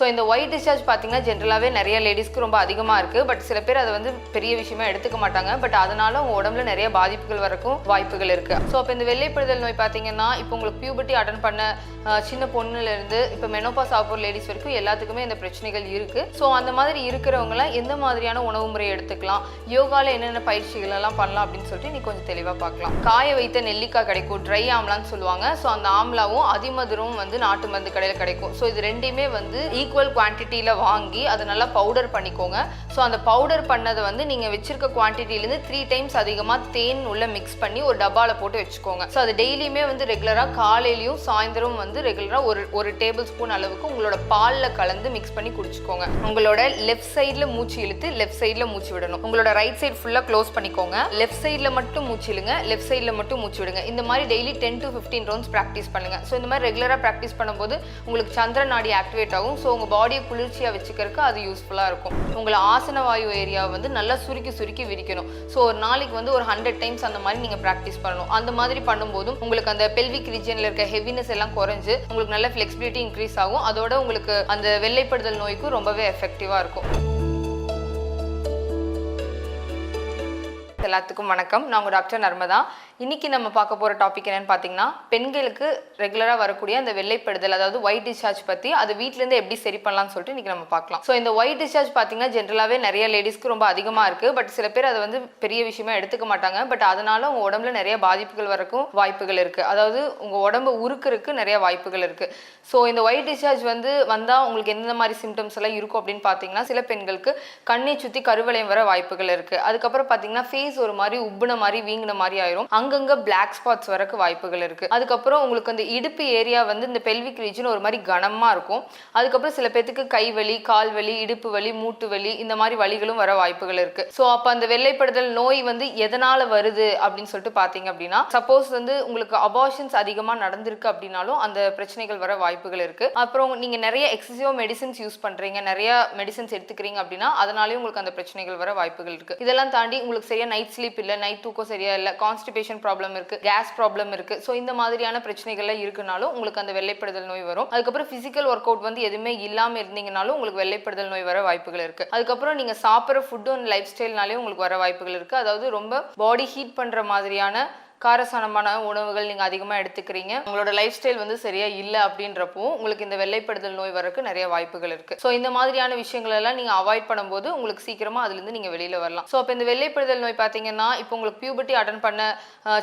So இந்த white discharge பார்த்தீங்கன்னா ஜென்ரலாகவே நிறைய லேடிஸ்க்கு ரொம்ப அதிகமாக இருக்குது. பட் சில பேர் அதை வந்து பெரிய விஷயமா எடுத்துக்க மாட்டாங்க. பட் அதனால உங்கள் உடம்புல நிறைய பாதிப்புகள் வரக்கும் வாய்ப்புகள் இருக்குது. ஸோ அப்போ இந்த வெள்ளைப்படுதல் நோய் பார்த்தீங்கன்னா இப்போ உங்களுக்கு பியூபர்ட்டி அட்டன் பண்ண சின்ன பொண்ணுலேருந்து இப்போ மெனோபாஸ் ஆகிற லேடிஸ் வரைக்கும் எல்லாத்துக்குமே இந்த பிரச்சனைகள் இருக்குது. ஸோ அந்த மாதிரி இருக்கிறவங்களாம் எந்த மாதிரியான உணவு முறை எடுத்துக்கலாம், யோகாவில் என்னென்ன பயிற்சிகள் எல்லாம் பண்ணலாம் அப்படின்னு சொல்லிட்டு நீ கொஞ்சம் தெளிவாக பார்க்கலாம். காய வைத்த நெல்லிக்காய் கிடைக்கும், ட்ரை ஆம்லான்னு சொல்லுவாங்க. ஸோ அந்த ஆம்லாவும் அதிமதுரமும் வந்து நாட்டு மருந்து கடையில் கிடைக்கும். ஸோ இது ரெண்டையுமே வந்து ஈக்குவல் குவான்டிட்டியில் வாங்கி அதை நல்லா பவுடர் பண்ணிக்கோங்க. ஸோ அந்த பவுடர் பண்ணதை வந்து நீங்கள் வச்சிருக்க குவான்டிட்டிலேருந்து 3 டைம்ஸ் அதிகமாக தேன் உள்ள மிக்ஸ் பண்ணி ஒரு டப்பாவில் போட்டு வச்சுக்கோங்க. ஸோ அது டெய்லியுமே வந்து ரெகுலராக காலையிலையும் சாயந்தரம் வந்து ரெகுலராக ஒரு டேபிள் ஸ்பூன் அளவுக்கு உங்களோட பாலில் கலந்து மிக்ஸ் பண்ணி குடிச்சுக்கோங்க. உங்களோட லெஃப்ட் சைடில் மூச்சு இழுத்து லெஃப்ட் சைடில் மூச்சு விடணும். உங்களோட ரைட் சைடு ஃபுல்லாக க்ளோஸ் பண்ணிக்கோங்க. லெஃப்ட் சைடில் மட்டும் மூச்சு இழுங்க, லெஃப்ட் சைடில் மட்டும் மூச்சு விடுங்க. இந்த மாதிரி டெய்லி 10 to 15 ரவுண்ட்ஸ் ப்ராக்டிஸ் பண்ணுங்க. ஸோ இந்த மாதிரி ரெகுலராக ப்ராக்டிஸ் பண்ணும்போது உங்களுக்கு சந்திர நாடி ஆக்டிவேட் ஆகும். ஸோ உங்கள் பாடியை குளிர்ச்சியாக வச்சுக்கிறதுக்கு அது யூஸ்ஃபுல்லாக இருக்கும். உங்களை ஆசன வாயு ஏரியாவை வந்து நல்லா சுருக்கி சுருக்கி விரிக்கணும். ஸோ ஒரு நாளைக்கு வந்து ஒரு 100 டைம்ஸ் அந்த மாதிரி நீங்கள் ப்ராக்டிஸ் பண்ணணும். அந்த மாதிரி பண்ணும்போதும் உங்களுக்கு அந்த பெல்விக் ரீஜனில் இருக்க ஹெவினஸ் எல்லாம் குறைஞ்சு உங்களுக்கு நல்ல ஃப்ளெக்சிபிலிட்டி இன்க்ரீஸ் ஆகும். அதோட உங்களுக்கு அந்த வெள்ளைப்படுதல் நோய்க்கு ரொம்பவே எஃபெக்டிவாக இருக்கும். எல்லாத்துக்கும் வணக்கம். நான் உங்கள் டாக்டர் நர்மதா. இன்னைக்கு நம்ம பார்க்க போகிற டாபிக் என்னன்னு பார்த்தீங்கன்னா, பெண்களுக்கு ரெகுலராக வரக்கூடிய அந்த வெள்ளைப்படுதல், அதாவது ஒயிட் டிஸ்சார்ஜ் பற்றி அது வீட்டிலேருந்து எப்படி சரி பண்ணலாம்னு சொல்லிட்டு இன்றைக்கி நம்ம பார்க்கலாம். ஸோ இந்த ஒயிட் டிஸ்சார்ஜ் பார்த்தீங்கன்னா ஜென்ரலாகவே நிறைய லேடிஸ்க்கு ரொம்ப அதிகமாக இருக்குது. பட் சில பேர் அதை வந்து பெரிய விஷயமா எடுத்துக்க மாட்டாங்க. பட் அதனால உங்கள் உடம்புல நிறைய பாதிப்புகள் வரக்கும் வாய்ப்புகள் இருக்குது. அதாவது உங்கள் உடம்பு உருக்கிறதுக்கு நிறைய வாய்ப்புகள் இருக்குது. ஸோ இந்த ஒயிட் டிஸ்சார்ஜ் வந்தால் உங்களுக்கு எந்த மாதிரி சிம்டம்ஸ் எல்லாம் இருக்கும் அப்படின்னு பார்த்தீங்கன்னா, சில பெண்களுக்கு கண்ணை சுற்றி கருவளையம் வர வாய்ப்புகள் இருக்குது. அதுக்கப்புறம் பார்த்தீங்கன்னா ஃபேஸ் ஒரு மாதிரி உப்புன மாதிரி வீங்கின மாதிரி ஆயிரும். அங்கங்க பிளாக் ஸ்பாட்ஸ் வரக்கு வாய்ப்புகள் இருக்கு. அதுக்கப்புறம் உங்களுக்கு அந்த இடுப்பு ஏரியா வந்து இந்த பெல்விக் ரீஜன் ஒரு மாதிரி கனமா இருக்கும். அதுக்கப்புறம் சில பேருக்கு கை வலி, கால் வலி, இடுப்பு வலி, மூட்டு வலி, இந்த மாதிரி வலிகளும் வர வாய்ப்புகள் இருக்கு. ஸோ அப்போ அந்த வெள்ளைப்படுதல் நோய் வந்து எதனால வருது அப்படின்னு சொல்லிட்டு பார்த்தீங்க அப்படின்னா, சப்போஸ் வந்து உங்களுக்கு அபார்ஷன்ஸ் அதிகமாக நடந்திருக்கு அப்படின்னாலும் அந்த பிரச்சனைகள் வர வாய்ப்புகள் இருக்கு. அப்புறம் நீங்க நிறைய எக்ஸசிவ் மெடிசின்ஸ் யூஸ் பண்றீங்க, நிறைய மெடிசின்ஸ் எடுத்துக்கிறீங்க அப்படின்னா அதனாலேயும் உங்களுக்கு அந்த பிரச்சனைகள் வர வாய்ப்புகள் இருக்கு. இதெல்லாம் தாண்டி உங்களுக்கு சரியா நைட் ஸ்லீப் இல்லை, நைட் தூக்கம் சரியா இல்லை, கான்ஸ்டிபேஷன் ப்ராப்ளம் இருக்கு, கேஸ் ப்ராப்ளம் இருக்கு. ஸோ இந்த மாதிரியான பிரச்சனைகள்லாம் இருக்குனாலும் உங்களுக்கு அந்த வெள்ளைப்படுதல் நோய் வரும். அதுக்கப்புறம் பிசிக்கல் ஒர்க் அவுட் வந்து எதுவுமே இல்லாமல் இருந்தீங்கனாலும் உங்களுக்கு வெள்ளைப்படுதல் நோய் வர வாய்ப்புகள் இருக்கு. அதுக்கப்புறம் நீங்க சாப்பிட்ற ஃபுட் அண்ட் லைஃப் ஸ்டைல்னாலே உங்களுக்கு வர வாய்ப்புகள் இருக்கு. அதாவது ரொம்ப பாடி ஹீட் பண்ற மாதிரியான காரசாரமான உணவுகள் நீங்கள் அதிகமாக எடுத்துக்கிறீங்க, உங்களோட லைஃப் ஸ்டைல் வந்து சரியா இல்லை அப்படின்றப்போ உங்களுக்கு இந்த வெள்ளைப்படுதல் நோய் வரக்கு நிறைய வாய்ப்புகள் இருக்கு. ஸோ இந்த மாதிரியான விஷயங்கள் எல்லாம் நீங்கள் அவாய்ட் பண்ணும்போது உங்களுக்கு சீக்கிரமா அதுலேருந்து நீங்கள் வெளியில் வரலாம். ஸோ அப்போ இந்த வெள்ளைப்படுதல் நோய் பார்த்தீங்கன்னா இப்போ உங்களுக்கு பியூபர்ட்டி அட்டன் பண்ண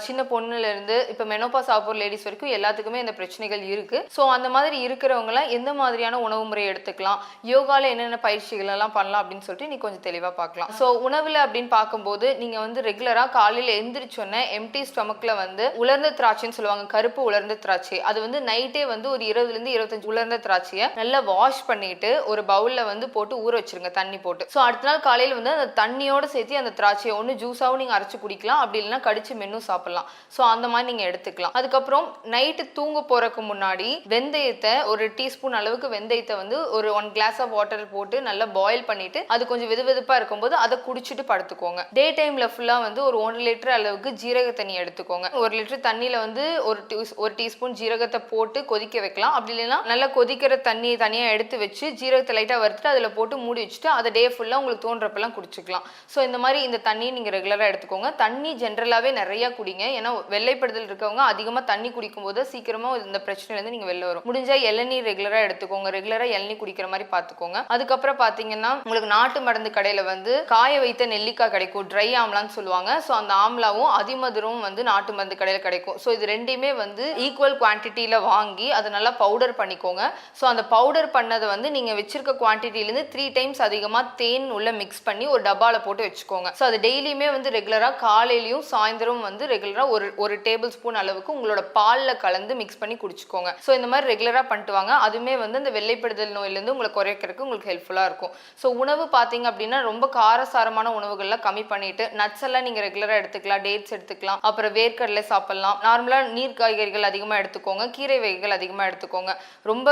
சின்ன பொண்ணுலேருந்து இப்போ மெனோபாஸ் ஆகிற லேடிஸ் வரைக்கும் எல்லாத்துக்குமே இந்த பிரச்சனைகள் இருக்கு. ஸோ அந்த மாதிரி இருக்கிறவங்களாம் எந்த மாதிரியான உணவு முறை எடுத்துக்கலாம், யோகாவில் என்னென்ன பயிற்சிகள் எல்லாம் பண்ணலாம் அப்படின்னு சொல்லிட்டு நீ கொஞ்சம் தெளிவாக பார்க்கலாம். ஸோ உணவில் அப்படின்னு பார்க்கும்போது நீங்கள் வந்து ரெகுலராக காலையில் எந்திரிச்சோன்னே எம்டி ஸ்டொமக்ல வந்து உலர்ந்த திராட்சைன்னு சொல்லுவாங்க, கருப்பு உலர்ந்த திராட்சை, அது வந்து நைட்டே வந்து ஒரு 20 to 25 உலர்ந்த திராட்சையை நல்லா வாஷ் பண்ணிட்டு ஒரு பவுல்ல வந்து போட்டு ஊற வச்சிருங்க தண்ணி போட்டு. ஸோ அடுத்த நாள் காலையில் வந்து அந்த தண்ணியோட சேர்த்து அந்த திராட்சையை ஒன்று ஜூஸாகவும் நீங்கள் அரைச்சு குடிக்கலாம், அப்படி இல்லைன்னா கடிச்சு மென்னு சாப்பிடலாம். ஸோ அந்த மாதிரி நீங்கள் எடுத்துக்கலாம். அதுக்கப்புறம் நைட்டு தூங்க போறதுக்கு முன்னாடி வெந்தயத்தை ஒரு டீஸ்பூன் அளவுக்கு வெந்தயத்தை வந்து ஒரு 1 glass of water போட்டு நல்லா பாயில் பண்ணிட்டு அது கொஞ்சம் வெதுவெதுப்பா இருக்கும்போது அதை குடிச்சிட்டு படுத்துக்கோங்க. டே டைம்ல ஃபுல்லா வந்து ஒரு 1 லிட்டர் அளவுக்கு ஜீரக தண்ணி எடுத்துக்கோங்க. 1 லிட்டர் தண்ணியில வந்து ஒரு டீஸ்பூன் ஜீரகத்தை போட்டு கொதிக்க வைக்கலாம். அப்படி இல்லைன்னா நல்லா கொதிக்கிற தண்ணி தனியா எடுத்து வச்சு ஜீரகத்தை லைட்டா வறுத்துட்டு அதில் போட்டு மூடி வச்சுட்டு அதை டே ஃபுல்லா உங்களுக்கு தோன்றப்பெல்லாம் குடிச்சுக்கலாம். ஸோ இந்த மாதிரி இந்த தண்ணியை நீங்க ரெகுலரா எடுத்துக்கோங்க. தண்ணி ஜென்ரலாவே நிறைய குடிங்க. ஏன்னா வெள்ளைப்படுதல் இருக்கவங்க அதிகமா தண்ணி குடிக்கும் போது சீக்கிரமா இந்த பிரச்சனையில இருந்து நீங்க வெளில வரும். முடிஞ்சா இளநீர் ரெகுலரா எடுத்துக்கோங்க, ரெகுலரா இளநீர் குடிக்கிற மாதிரி பார்த்துக்கோங்க. அதுக்கப்புறம் பாத்தீங்கன்னா உங்களுக்கு நாட்டு மருந்து கடையில வந்து காய வைத்த நெல்லிக்காய் கிடைக்கும், ட்ரை ஆம்லான்னு சொல்லுவாங்க. ஸோ அந்த ஆம்லாவும் அதிமதுரமும் வந்து நாட்டு மருந்து கடையில் கிடைக்கும். ஸோ இது ரெண்டையுமே வந்து ஈக்குவல் குவான்டிட்டியில் வாங்கி அதை நல்லா பவுடர் பண்ணிக்கோங்க. ஸோ அந்த பவுடர் பண்ணதை வந்து நீங்கள் வச்சிருக்க குவான்டிட்டிலேருந்து 3 டைம்ஸ் அதிகமாக தேன் உள்ள மிக்ஸ் பண்ணி ஒரு டப்பாவில் போட்டு வச்சுக்கோங்க. ஸோ அது டெய்லியுமே வந்து ரெகுலராக காலையிலையும் சாயந்தரம் வந்து ரெகுலராக ஒரு டேபிள் ஸ்பூன் அளவுக்கு உங்களோட பாலில் கலந்து மிக்ஸ் பண்ணி குடிச்சுக்கோங்க. ஸோ இந்த மாதிரி ரெகுலராக பண்ணிட்டு வாங்க. அதுவுமே வந்து அந்த வெள்ளைப்படுதல் நோயிலேருந்து உங்களை குறைக்கிறதுக்கு உங்களுக்கு ஹெல்ப்ஃபுல்லாக இருக்கும். ஸோ உணவு பார்த்தீங்க அப்படின்னா ரொம்ப காரசாரமான உணவுகள்லாம் கம்மி பண்ணிட்டு நட்ஸ் எல்லாம் நீங்கள் ரெகுலராக எடுத்துக்கலாம், டேட்ஸ் எடுத்துக்கலாம், அப்புறம் அப்புறம் வேர்க்கடலை சாப்பிடலாம். நார்மலா நீர் காய்கறிகள் அதிகமா எடுத்துக்கோங்க, கீரை வகைகள் அதிகமா எடுத்துக்கோங்க. ரொம்ப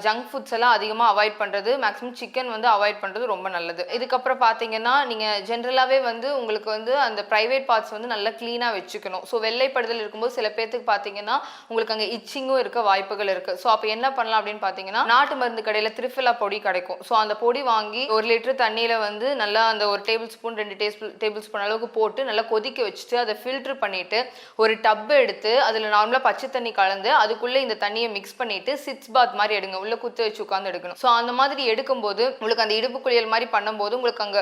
ஜங்க் ஃபுட்ஸ் எல்லாம் அதிகமா அவாய்ட் பண்றது, மேக்ஸிமம் சிக்கன் வந்து அவாய்ட் பண்றது ரொம்ப நல்லது. இதுக்கப்புறம் பார்த்தீங்கன்னா நீங்க ஜென்ரலாவே வந்து உங்களுக்கு வந்து அந்த பிரைவேட் பார்ட்ஸ் வந்து நல்லா கிளீனா வச்சுக்கணும். ஸோ வெள்ளைப்படுதல் இருக்கும்போது சில பேத்துக்கு பார்த்தீங்கன்னா உங்களுக்கு அங்கே இச்சிங்கும் இருக்க வாய்ப்புகள் இருக்கு. ஸோ அப்போ என்ன பண்ணலாம் அப்படின்னு பார்த்தீங்கன்னா நாட்டு மருந்து கடையில் திரிஃபிலா பொடி கிடைக்கும். ஸோ அந்த பொடி வாங்கி 1 லிட்டர் தண்ணியில வந்து நல்லா அந்த 1 டேபிள் ஸ்பூன் 2 டேபிள் ஸ்பூன் அளவுக்கு போட்டு நல்லா கொதிக்க வச்சுட்டு அதை ஃபில்டர் பண்ணிட்டு ஒரு டப் எடுத்து அதில் நார்மலாக பச்சை தண்ணி கலந்து அதுக்குள்ளே இந்த தண்ணியை மிக்ஸ் பண்ணிட்டு சிட்ஸ் பாத் மாதிரி எடுங்க. உள்ள குத்து வச்சு உட்காந்து எடுக்கணும். ஸோ அந்த மாதிரி எடுக்கும்போது உங்களுக்கு அந்த இடுப்பு குளியல் மாதிரி பண்ணும்போது உங்களுக்கு அங்கே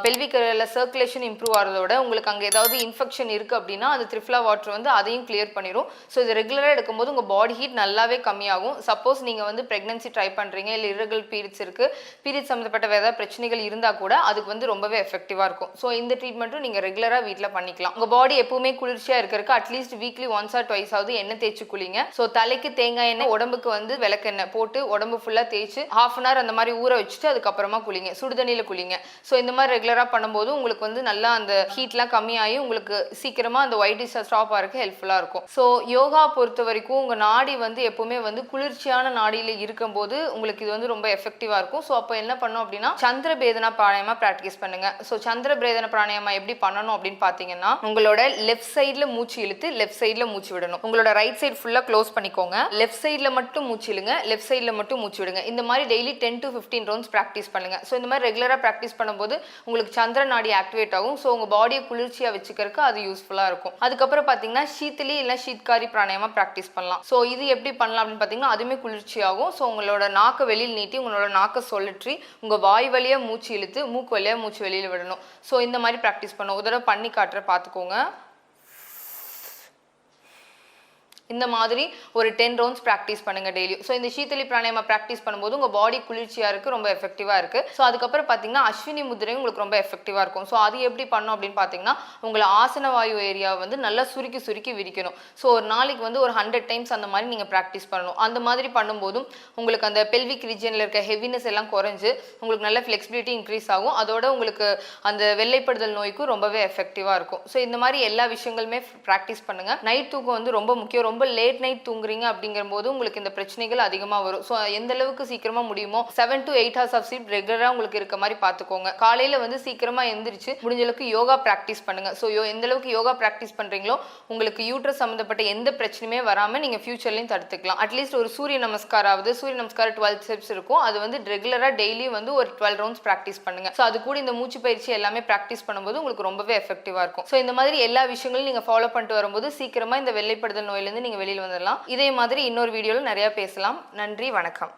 பெல்விக் சர்க்குலேஷன் இம்ப்ரூவ் ஆகிறதோட உங்களுக்கு அங்கே ஏதாவது இன்ஃபெக்ஷன் இருக்குது அப்படின்னா அது திரிஃபிலா வாட்டர் வந்து அதையும் கிளியர் பண்ணிடும். ஸோ இது ரெகுலராக எடுக்கும்போது உங்கள் பாடி ஹீட் நல்லாவே கம்மியாகும். சப்போஸ் நீங்கள் வந்து ப்ரெக்னன்சி ட்ரை பண்ணுறீங்க, இல்லை irregular பீரியட்ஸ் இருக்குது, பீரியட் சம்மந்தப்பட்ட வேறு ஏதாவது பிரச்சனைகள் இருந்தால் கூட அதுக்கு வந்து ரொம்பவே எஃபெக்டிவாக இருக்கும். ஸோ இந்த ட்ரீட்மெண்ட்டும் நீங்கள் ரெகுலராக வீட்டில் பண்ணிக்கலாம். உங்கள் பாடி எப்பவுமே குளிர்ச்சியாக இருக்கிறதுக்கு at least weekly once R twice ஆகுது எண்ணெய் தேய்ச்சி குளிங்க. ஸோ தலைக்கு தேங்காய் எண்ணெய், உடம்புக்கு வந்து விளக்கெண்ணெய் போட்டு உடம்பு ஃபுல்லாக தேய்ச்சி ½ அன் ஹவர் அந்த மாதிரி ஊற வச்சுட்டு அதுக்கப்புறமா குளிங்க. சுடுதண்ணியில் குளிங்க. ஸோ இந்த மாதிரி ரெகுலராக பண்ணும்போது உங்களுக்கு வந்து நல்லா அந்த ஹீட்லாம் கம்மியாகி உங்களுக்கு சீக்கிரமாக அந்த ஒயிட் டிஷ் ஸ்டாப் ஆகிறதுக்கு ஹெல்ப்ஃபுல்லாக இருக்கும். ஸோ யோகா பொறுத்த வரைக்கும் உங்கள் நாடி வந்து எப்பவுமே வந்து குளிர்ச்சியான நாடியில் இருக்கும்போது உங்களுக்கு இது வந்து ரொம்ப எஃபெக்டிவாக இருக்கும். ஸோ அப்போ என்ன பண்ணணும் அப்படின்னா சந்திர பேதனா பிராணாயாமா ப்ராக்டிஸ் பண்ணுங்க. ஸோ சந்திர பேதன பிராணாயாமா எப்படி பண்ணணும் அப்படின்னு பார்த்தீங்கன்னா உங்களோட லெஃப்ட் சைடில் மூச்சு இழுத்து லெஃப்ட் சைடில் மூச்சு விடணும். உங்களோட ரைட் சைடு ஃபுல்லாக க்ளோஸ் பண்ணிக்கோங்க. லெஃப்ட் சைடில் மட்டும் மூச்சு இழுங்க, லெஃப்ட் சைடில் மட்டும் மூச்சு விடுங்க. இந்த மாதிரி டெய்லி 10 to 15 ரவுண்ட்ஸ் ப்ராக்டிஸ் பண்ணுங்க. ஸோ இந்த மாதிரி ரெகுலராக ப்ராக்டிஸ் பண்ணும்போது உங்களுக்கு சந்திர நாடி ஆக்டிவேட் ஆகும். ஸோ உங்கள் பாடியை குளிர்ச்சியாக வச்சுக்கிறதுக்கு அது யூஸ்ஃபுல்லாக இருக்கும். அதுக்கப்புறம் பார்த்தீங்கன்னா ஷீத்லி இல்லை ஷீத்காரி பிராணாயாமா ப்ராக்டிஸ் பண்ணலாம். ஸோ இது எப்படி பண்ணலாம் அப்படின்னு பார்த்தீங்கன்னா அதுவுமே குளிர்ச்சியாகும். ஸோ உங்களோட நாக்கை வெளியில் நீட்டி உங்களோட நாக்கை சொல்லற்றி உங்கள் வாய் வழியாக மூச்சு இழுத்து மூக்கு வழியாக மூச்சு வெளியில் விடணும். ஸோ இந்த மாதிரி ப்ராக்டிஸ் பண்ணும். ஒரு தடவை பண்ணி காட்டுற பார்த்துக்கோங்க. இந்த மாதிரி ஒரு 10 ரவுண்ட்ஸ் ப்ராக்டிஸ் பண்ணுங்க டெய்லி. ஸோ இந்த சீத்தலி பிராணாயாமா ப்ராக்டிஸ் பண்ணும்போது உங்கள் பாடி குளிர்ச்சியாக இருக்குது, ரொம்ப எஃபெக்டிவாக இருக்குது. ஸோ அதுக்கப்புறம் பார்த்தீங்கன்னா அஸ்வினி முதிரை உங்களுக்கு ரொம்ப எஃபெக்டிவாக இருக்கும். ஸோ அது எப்படி பண்ணணும் அப்படின்னு பார்த்தீங்கன்னா உங்களை ஆசன வாயு ஏரியாவை வந்து நல்லா சுருக்கி சுருக்கி விரிக்கணும். ஸோ ஒரு நாளைக்கு வந்து ஒரு 100 டைம்ஸ் அந்த மாதிரி நீங்கள் ப்ராக்டிஸ் பண்ணணும். அந்த மாதிரி பண்ணும்போதும் உங்களுக்கு அந்த பெல்விக் ரீஜனில் இருக்க ஹெவினஸ் எல்லாம் குறைஞ்சு உங்களுக்கு நல்ல ஃப்ளெக்சிபிலிட்டி இன்க்ரீஸ் ஆகும். அதோட உங்களுக்கு அந்த வெள்ளைப்படுதல் நோய்க்கும் ரொம்பவே எஃபெக்டிவாக இருக்கும். ஸோ இந்த மாதிரி எல்லா விஷயங்களுமே ப்ராக்டிஸ் பண்ணுங்கள். நைட் தூக்கம் வந்து ரொம்ப முக்கியம். ரொம்ப லேட் நைட் தூங்குறீங்க அப்படிங்கும்போது உங்களுக்கு இந்த பிரச்சனைகள் அதிகமாக வரும். ஸோ எந்த அளவுக்கு சீக்கிரமாக முடியுமோ 7 to 8 hours ஆஃப் ஸ்லீப் ரெகுலராக உங்களுக்கு இருக்க மாதிரி பார்த்துக்கோங்க. காலையில் வந்து சீக்கிரமாக எந்திரிச்சு முடிஞ்ச அளவுக்கு யோகா ப்ராக்டிஸ் பண்ணுங்க. ஸோ எந்த அளவுக்கு யோகா ப்ராக்டிஸ் பண்ணுறீங்களோ உங்களுக்கு யூட்ரஸ் சம்மந்தப்பட்ட எந்த பிரச்சனையுமே வராமல் நீங்கள் ஃபியூச்சர்லையும் தடுத்துக்கலாம். அட்லீஸ்ட் ஒரு சூரிய நமஸ்காராவது, சூரிய நமஸ்காரம் 12 ஸ்டெப்ஸ் இருக்கும். அது வந்து ரெகுலராக டெய்லி வந்து ஒரு 12 ரவுண்ட்ஸ் ப்ராக்டிஸ் பண்ணுங்க. ஸோ அது கூட இந்த மூச்சு பயிற்சி எல்லாமே ப்ராக்டிஸ் பண்ணும்போது உங்களுக்கு ரொம்பவே எஃபெக்டிவாக இருக்கும். ஸோ இந்த மாதிரி எல்லா விஷயங்களும் நீங்கள் ஃபாலோ பண்ணிட்டு வரும்போது சீக்கிரமாக இந்த வெள்ளைப்படுதல் நோயிலேருந்து நீங்கள் வெளியில் வந்துடலாம். இதே மாதிரி இன்னொரு வீடியோவில் நிறையா பேசலாம். நன்றி, வணக்கம்.